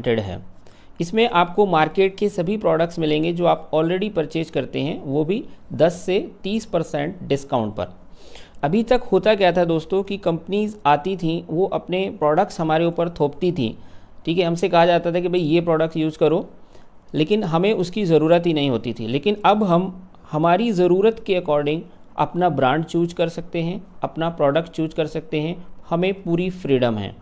Limited है। इसमें आपको मार्केट के सभी प्रोडक्ट्स मिलेंगे जो आप ऑलरेडी परचेज करते हैं, वो भी 10 से 30% डिस्काउंट पर। अभी तक होता क्या था दोस्तों कि कंपनीज आती थी, वो अपने प्रोडक्ट्स हमारे ऊपर थोपती थी, ठीक है। हमसे कहा जाता था कि भाई ये प्रोडक्ट यूज़ करो, लेकिन हमें उसकी ज़रूरत ही नहीं होती थी। लेकिन अब हम हमारी ज़रूरत के अकॉर्डिंग अपना ब्रांड चूज कर सकते हैं, अपना प्रोडक्ट चूज कर सकते हैं, हमें पूरी फ्रीडम है।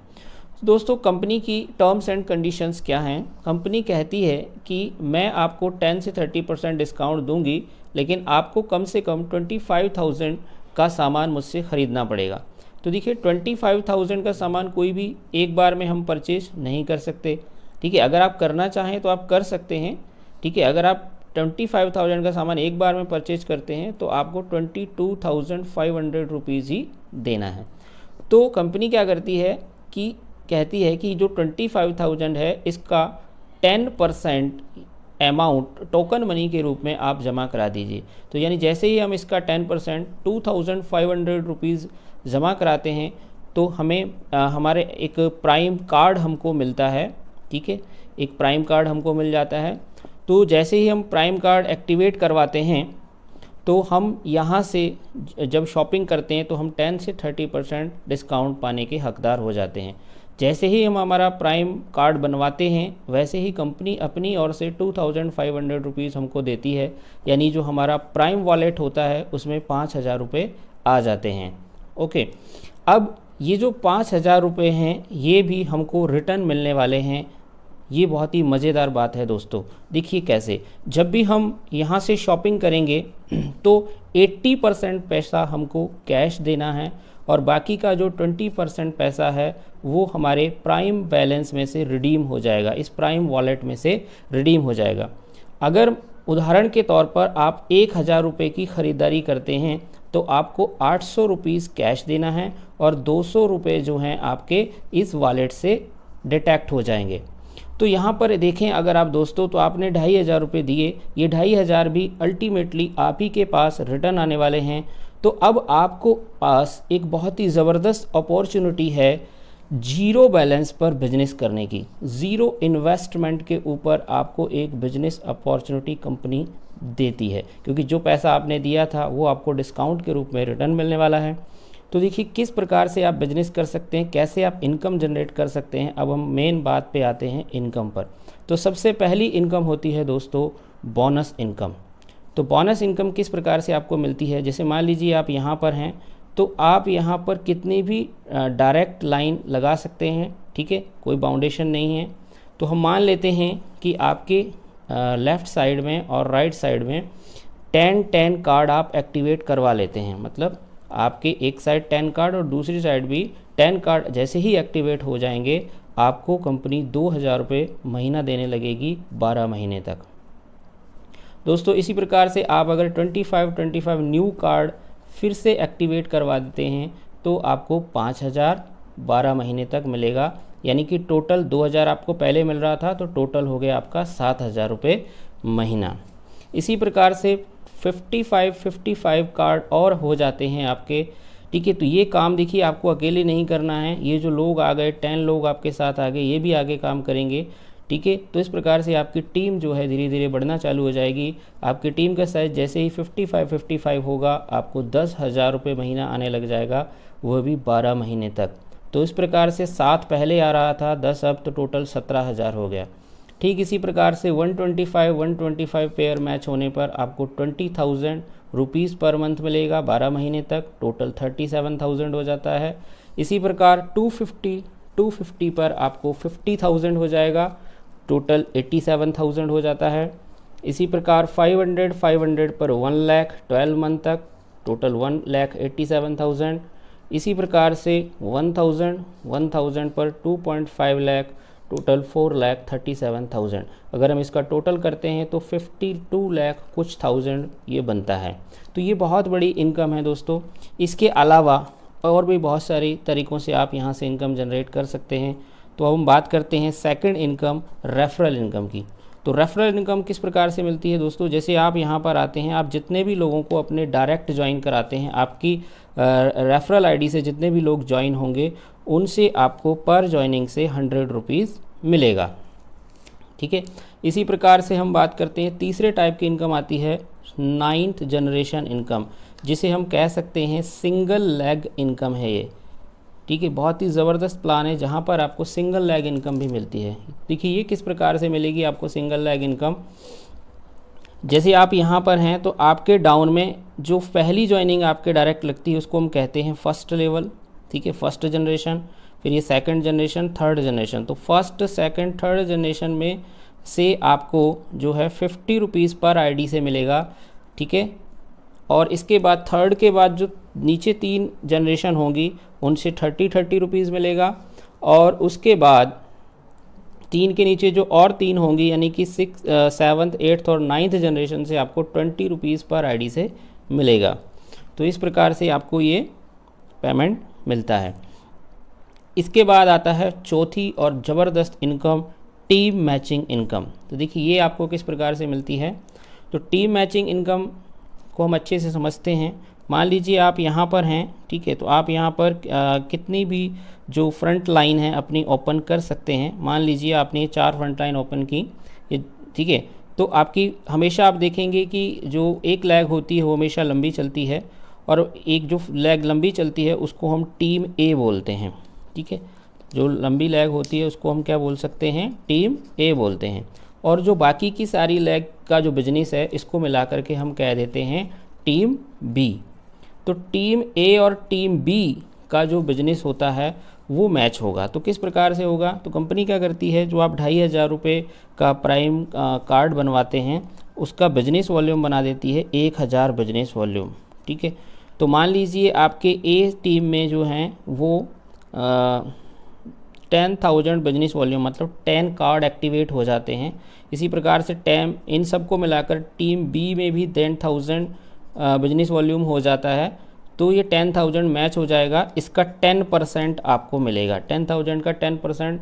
दोस्तों कंपनी की टर्म्स एंड कंडीशंस क्या हैं? कंपनी कहती है कि मैं आपको 10 से 30% डिस्काउंट दूंगी, लेकिन आपको कम से कम 25,000 का सामान मुझसे ख़रीदना पड़ेगा। तो देखिए 25,000 का सामान कोई भी एक बार में हम परचेज नहीं कर सकते, ठीक है। अगर आप करना चाहें तो आप कर सकते हैं, ठीक है। अगर आप 25,000 का सामान एक बार में परचेज करते हैं तो आपको 22,500 रुपीज़ ही देना है। तो कंपनी क्या करती है कि कहती है कि जो 25,000 है इसका 10% अमाउंट टोकन मनी के रूप में आप जमा करा दीजिए। तो यानी जैसे ही हम इसका 10% 2,500 रुपीज़ जमा कराते हैं तो हमें हमारे एक प्राइम कार्ड हमको मिलता है, ठीक है। एक प्राइम कार्ड हमको मिल जाता है। तो जैसे ही हम प्राइम कार्ड एक्टिवेट करवाते हैं तो हम यहाँ से जब शॉपिंग करते हैं तो हम 10 से 30% डिस्काउंट पाने के हकदार हो जाते हैं। जैसे ही हम हमारा प्राइम कार्ड बनवाते हैं वैसे ही कंपनी अपनी ओर से 2,500 रुपीज़ हमको देती है, यानी जो हमारा प्राइम वॉलेट होता है उसमें 5,000 रुपये आ जाते हैं। ओके, अब ये जो 5,000 रुपये हैं ये भी हमको रिटर्न मिलने वाले हैं। ये बहुत ही मज़ेदार बात है दोस्तों। देखिए कैसे, जब भी हम यहाँ से शॉपिंग करेंगे तो 80% पैसा हमको कैश देना है और बाकी का जो 20% पैसा है वो हमारे प्राइम बैलेंस में से रिडीम हो जाएगा, इस प्राइम वॉलेट में से रिडीम हो जाएगा। अगर उदाहरण के तौर पर आप 1,000 रुपये की ख़रीदारी करते हैं तो आपको 800 रुपीज़ कैश देना है और 200 रुपये जो हैं आपके इस वॉलेट से डिटेक्ट हो जाएंगे। तो यहाँ पर देखें अगर आप दोस्तों, तो आपने 2,500 रुपये दिए, ये 2,500 भी अल्टीमेटली आप ही के पास रिटर्न आने वाले हैं। तो अब आपको पास एक बहुत ही ज़बरदस्त अपॉर्चुनिटी है जीरो बैलेंस पर बिजनेस करने की। ज़ीरो इन्वेस्टमेंट के ऊपर आपको एक बिजनेस अपॉर्चुनिटी कंपनी देती है, क्योंकि जो पैसा आपने दिया था वो आपको डिस्काउंट के रूप में रिटर्न मिलने वाला है। तो देखिए किस प्रकार से आप बिजनेस कर सकते हैं, कैसे आप इनकम जनरेट कर सकते हैं। अब हम मेन बात पे आते हैं, इनकम पर। तो सबसे पहली इनकम होती है दोस्तों बोनस इनकम। तो बोनस इनकम किस प्रकार से आपको मिलती है, जैसे मान लीजिए आप यहाँ पर हैं तो आप यहाँ पर कितनी भी डायरेक्ट लाइन लगा सकते हैं, ठीक है, कोई बाउंडेशन नहीं है। तो हम मान लेते हैं कि आपके लेफ़्ट साइड में और राइट साइड में 10 कार्ड आप एक्टिवेट करवा लेते हैं। मतलब आपके एक साइड 10 कार्ड और दूसरी साइड भी 10 कार्ड जैसे ही एक्टिवेट हो जाएंगे आपको कंपनी 2,000 रुपये महीना देने लगेगी 12 महीने तक। दोस्तों इसी प्रकार से आप अगर 25 न्यू कार्ड फिर से एक्टिवेट करवा देते हैं तो आपको 5,000 12 महीने तक मिलेगा, यानी कि टोटल 2,000 आपको पहले मिल रहा था तो टोटल हो गया आपका 7,000 रुपये महीना। इसी प्रकार से 55 कार्ड और हो जाते हैं आपके, ठीक है। तो ये काम देखिए आपको अकेले नहीं करना है, ये जो लोग आ गए 10 लोग आपके साथ आ गए, ये भी आगे काम करेंगे, ठीक है। तो इस प्रकार से आपकी टीम जो है धीरे धीरे बढ़ना चालू हो जाएगी। आपकी टीम का साइज जैसे ही 55 होगा आपको 10,000 रुपये महीना आने लग जाएगा, वह भी 12 महीने तक। तो इस प्रकार से 7 पहले आ रहा था, 10 अब, तो टोटल 17,000 हो गया। ठीक इसी प्रकार से 125 पेयर मैच होने पर आपको 20,000 रुपीज़ पर मंथ मिलेगा 12 महीने तक, टोटल 37,000 हो जाता है। इसी प्रकार 250 पर आपको 50,000 हो जाएगा, टोटल 87,000 हो जाता है। इसी प्रकार 500 पर 1 लाख 12 मंथ तक, टोटल 1,87,000। इसी प्रकार से 1,000 पर 2.5 लाख, टोटल 4,37,000। अगर हम इसका टोटल करते हैं तो 52 लाख कुछ थाउजेंड ये बनता है। तो ये बहुत बड़ी इनकम है दोस्तों। इसके अलावा और भी बहुत सारी तरीक़ों से आप यहाँ से इनकम जनरेट कर सकते हैं। तो अब हम बात करते हैं सेकंड इनकम, रेफरल इनकम की। तो रेफरल इनकम किस प्रकार से मिलती है दोस्तों, जैसे आप यहाँ पर आते हैं, आप जितने भी लोगों को अपने डायरेक्ट ज्वाइन कराते हैं, आपकी रेफरल आईडी से जितने भी लोग ज्वाइन होंगे उनसे आपको पर ज्वाइनिंग से 100 रुपीज़ मिलेगा। ठीक है। इसी प्रकार से हम बात करते हैं तीसरे टाइप की इनकम आती है 9th जनरेशन इनकम, जिसे हम कह सकते हैं सिंगल लेग इनकम है ये, ठीक है। बहुत ही ज़बरदस्त प्लान है जहाँ पर आपको सिंगल लेग इनकम भी मिलती है। देखिए ये किस प्रकार से मिलेगी आपको सिंगल लेग इनकम। जैसे आप यहाँ पर हैं तो आपके डाउन में जो पहली ज्वाइनिंग आपके डायरेक्ट लगती है उसको हम कहते हैं फर्स्ट लेवल, ठीक है, फर्स्ट जनरेशन। फिर ये सेकंड जनरेशन, थर्ड जनरेशन। तो फर्स्ट, सेकंड, थर्ड जनरेशन में से आपको जो है 50 रुपीज़ पर आईडी से मिलेगा, ठीक है। और इसके बाद थर्ड के बाद जो नीचे 3 जनरेशन होंगी उनसे 30 रुपीज़ मिलेगा। और उसके बाद 3 के नीचे जो और 3 होंगी यानी कि 6, 7th, 8th और 9th जनरेशन से आपको 20 रुपीज़ पर आईडी से मिलेगा। तो इस प्रकार से आपको ये पेमेंट मिलता है। इसके बाद आता है चौथी और ज़बरदस्त इनकम, टीम मैचिंग इनकम। तो देखिए ये आपको किस प्रकार से मिलती है। तो टीम मैचिंग इनकम को हम अच्छे से समझते हैं। मान लीजिए आप यहाँ पर हैं, ठीक है, तो आप यहाँ पर कितनी भी जो फ्रंट लाइन है अपनी ओपन कर सकते हैं। मान लीजिए आपने 4 फ्रंट लाइन ओपन की, ये ठीक है, तो आपकी हमेशा आप देखेंगे कि जो एक लेग होती है वो हमेशा लंबी चलती है, और एक जो लेग लंबी चलती है उसको हम टीम ए बोलते हैं, ठीक है। जो लंबी लेग होती है उसको हम क्या बोल सकते हैं, टीम ए बोलते हैं। और जो बाकी की सारी लेग का जो बिजनेस है इसको मिला करके हम कह देते हैं टीम बी। तो टीम ए और टीम बी का जो बिजनेस होता है वो मैच होगा। तो किस प्रकार से होगा, तो कंपनी क्या करती है, जो आप 2500 रुपये का प्राइम कार्ड बनवाते हैं उसका बिजनेस वॉल्यूम बना देती है 1000 बिजनेस वॉल्यूम, ठीक है। तो मान लीजिए आपके ए टीम में जो हैं वो 10,000 बिजनेस वॉल्यूम मतलब 10 कार्ड एक्टिवेट हो जाते हैं। इसी प्रकार से इन सबको मिलाकर टीम बी में भी 10,000 बिजनेस वॉल्यूम हो जाता है। तो ये 10,000 मैच हो जाएगा, इसका 10% आपको मिलेगा। 10,000 का 10%,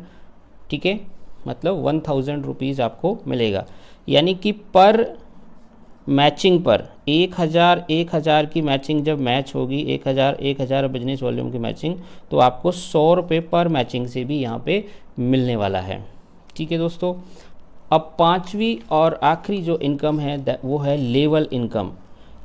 ठीक है, मतलब 1000 रुपीज़ आपको मिलेगा। यानी कि पर मैचिंग पर 1000 की मैचिंग जब मैच होगी, 1000 बिजनेस वॉल्यूम की मैचिंग, तो आपको 100 रुपये पर मैचिंग से भी यहाँ पे मिलने वाला है, ठीक है दोस्तों। अब पांचवी और आखिरी जो इनकम है वो है लेवल इनकम।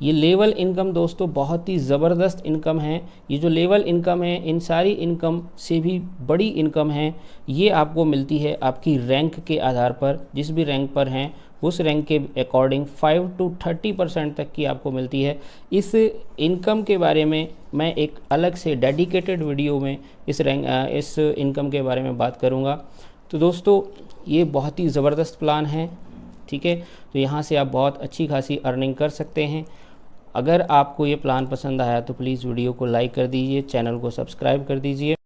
ये लेवल इनकम दोस्तों बहुत ही ज़बरदस्त इनकम है। ये जो लेवल इनकम है इन सारी इनकम से भी बड़ी इनकम है। ये आपको मिलती है आपकी रैंक के आधार पर, जिस भी रैंक पर हैं उस रैंक के अकॉर्डिंग 5 to 30% तक की आपको मिलती है। इस इनकम के बारे में मैं एक अलग से डेडिकेटेड वीडियो में इस इनकम के बारे में बात करूँगा। तो दोस्तों ये बहुत ही ज़बरदस्त प्लान है, ठीक है। तो यहाँ से आप बहुत अच्छी खासी अर्निंग कर सकते हैं। अगर आपको ये प्लान पसंद आया तो प्लीज़ वीडियो को लाइक कर दीजिए, चैनल को सब्सक्राइब कर दीजिए।